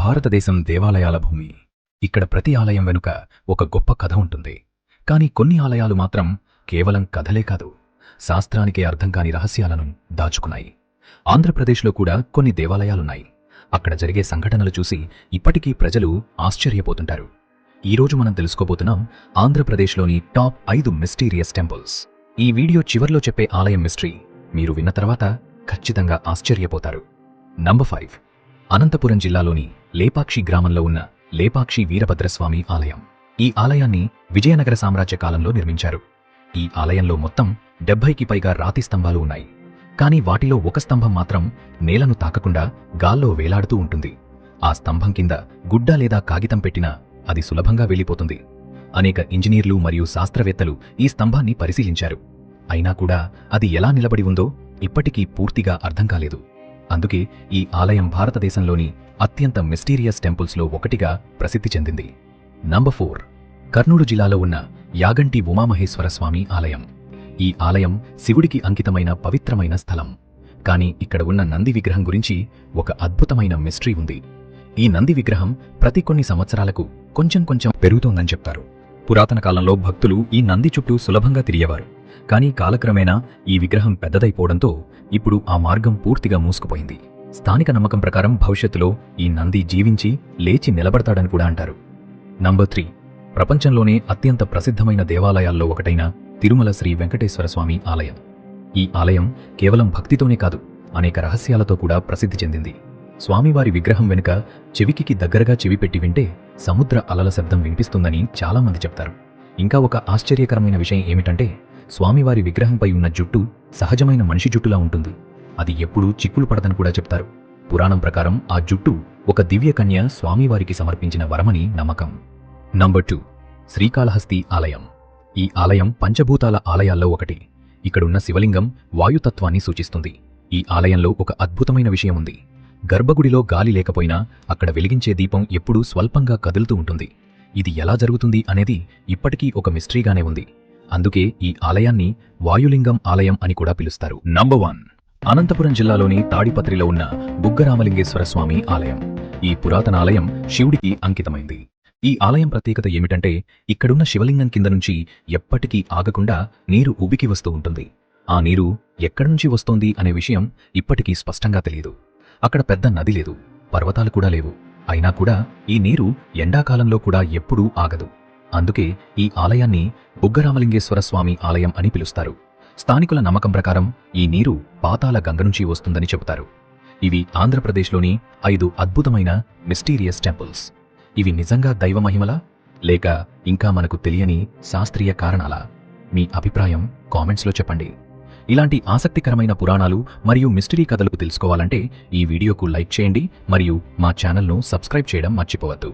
భారతదేశం దేవాలయాల భూమి. ఇక్కడ ప్రతి ఆలయం వెనుక ఒక గొప్ప కథ ఉంటుంది. కానీ కొన్ని ఆలయాలు మాత్రం కేవలం కథలే కాదు, శాస్త్రానికే అర్థం కాని రహస్యాలను దాచుకున్నాయి. ఆంధ్రప్రదేశ్లో కూడా కొన్ని దేవాలయాలున్నాయి. అక్కడ జరిగే సంఘటనలు చూసి ఇప్పటికీ ప్రజలు ఆశ్చర్యపోతుంటారు. ఈరోజు మనం తెలుసుకోబోతున్నాం ఆంధ్రప్రదేశ్లోని టాప్ 5 మిస్టీరియస్ టెంపుల్స్. ఈ వీడియో చివర్లో చెప్పే ఆలయం మిస్టరీ మీరు విన్న తర్వాత ఖచ్చితంగా ఆశ్చర్యపోతారు. నంబర్ 5, అనంతపురం జిల్లాలోని లేపాక్షి గ్రామంలో ఉన్న లేపాక్షి వీరభద్రస్వామి ఆలయం. ఈ ఆలయాన్ని విజయనగర సామ్రాజ్య కాలంలో నిర్మించారు. ఈ ఆలయంలో మొత్తం 70కి పైగా రాతి స్తంభాలు ఉన్నాయి. కానీ వాటిలో ఒక స్తంభం మాత్రం నేలను తాకకుండా గాల్లో వేలాడుతూ ఉంటుంది. ఆ స్తంభం కింద గుడ్డ లేదా కాగితం పెట్టినా అది సులభంగా వెళ్ళిపోతుంది. అనేక ఇంజనీర్లు మరియు శాస్త్రవేత్తలు ఈ స్తంభాన్ని పరిశీలించారు. అయినా కూడా అది ఎలా నిలబడి ఉందో ఇప్పటికీ పూర్తిగా అర్థం కాలేదు. అందుకే ఈ ఆలయం భారతదేశంలోని అత్యంత మిస్టీరియస్ టెంపుల్స్లో ఒకటిగా ప్రసిద్ధి చెందింది. నంబర్ 4, కర్నూలు జిల్లాలో ఉన్న యాగంటి ఉమామహేశ్వర స్వామి ఆలయం. ఈ ఆలయం శివుడికి అంకితమైన పవిత్రమైన స్థలం. కానీ ఇక్కడ ఉన్న నంది విగ్రహం గురించి ఒక అద్భుతమైన మిస్టరీ ఉంది. ఈ నంది విగ్రహం ప్రతి కొన్ని సంవత్సరాలకు కొంచెం పెరుగుతోందని చెప్తారు. పురాతన కాలంలో భక్తులు ఈ నంది చుట్టూ సులభంగా తిరిగేవారు. కానీ కాలక్రమేణా ఈ విగ్రహం పెద్దదైపోవడంతో ఇప్పుడు ఆ మార్గం పూర్తిగా మూసుకుపోయింది. స్థానిక నమ్మకం ప్రకారం భవిష్యత్తులో ఈ నంది జీవించి లేచి నిలబడతాడని కూడా అంటారు. నంబర్ 3, ప్రపంచంలోనే అత్యంత ప్రసిద్ధమైన దేవాలయాల్లో ఒకటైన తిరుమల శ్రీ వెంకటేశ్వర స్వామి ఆలయం. ఈ ఆలయం కేవలం భక్తితోనే కాదు, అనేక రహస్యాలతో కూడా ప్రసిద్ధి చెందింది. స్వామివారి విగ్రహం వెనుక చెవికి దగ్గరగా చెవి పెట్టి వింటే సముద్ర అలల శబ్దం వినిపిస్తుందని చాలామంది చెప్తారు. ఇంకా ఒక ఆశ్చర్యకరమైన విషయం ఏమిటంటే స్వామివారి విగ్రహంపై ఉన్న జుట్టు సహజమైన మనిషి జుట్టులా ఉంటుంది. అది ఎప్పుడూ చిక్కులు పడదని కూడా చెప్తారు. పురాణం ప్రకారం ఆ జుట్టు ఒక దివ్య కన్య స్వామివారికి సమర్పించిన వరమని నమ్మకం. నంబర్ 2, శ్రీకాళహస్తి ఆలయం. ఈ ఆలయం పంచభూతాల ఆలయాల్లో ఒకటి. ఇక్కడున్న శివలింగం వాయుతత్వాన్ని సూచిస్తుంది. ఈ ఆలయంలో ఒక అద్భుతమైన విషయం ఉంది. గర్భగుడిలో గాలి లేకపోయినా అక్కడ వెలిగించే దీపం ఎప్పుడూ స్వల్పంగా కదులుతూ ఉంటుంది. ఇది ఎలా జరుగుతుంది అనేది ఇప్పటికీ ఒక మిస్టరీగానే ఉంది. అందుకే ఈ ఆలయాన్ని వాయులింగం ఆలయం అని కూడా పిలుస్తారు. నంబర్ 1, అనంతపురం జిల్లాలోని తాడిపత్రిలో ఉన్న బుగ్గరామలింగేశ్వర స్వామి ఆలయం. ఈ పురాతన ఆలయం శివుడికి అంకితమైంది. ఈ ఆలయం ప్రత్యేకత ఏమిటంటే ఇక్కడున్న శివలింగం కింద నుంచి ఎప్పటికీ ఆగకుండా నీరు ఉబికి వస్తూ ఉంటుంది. ఆ నీరు ఎక్కడి నుంచి వస్తోంది అనే విషయం ఇప్పటికీ స్పష్టంగా తెలియదు. అక్కడ పెద్ద నది లేదు, పర్వతాలు కూడా లేవు. అయినా కూడా ఈ నీరు ఎండాకాలంలో కూడా ఎప్పుడూ ఆగదు. అందుకే ఈ ఆలయాన్ని బుగ్గరామలింగేశ్వర స్వామి ఆలయం అని పిలుస్తారు. స్థానికుల నమ్మకం ప్రకారం ఈ నీరు పాతాళ గంగ నుంచి వస్తుందని చెబుతారు. ఇవి ఆంధ్రప్రదేశ్లోని 5 అద్భుతమైన మిస్టీరియస్ టెంపుల్స్. ఇవి నిజంగా దైవ మహిమలా, లేక ఇంకా మనకు తెలియని శాస్త్రీయ కారణాలా? మీ అభిప్రాయం కామెంట్స్లో చెప్పండి. ఇలాంటి ఆసక్తికరమైన పురాణాలు మరియు మిస్టరీ కథలకు తెలుసుకోవాలంటే ఈ వీడియోకు లైక్ చేయండి మరియు మా ఛానల్ను సబ్స్క్రైబ్ చేయడం మర్చిపోవద్దు.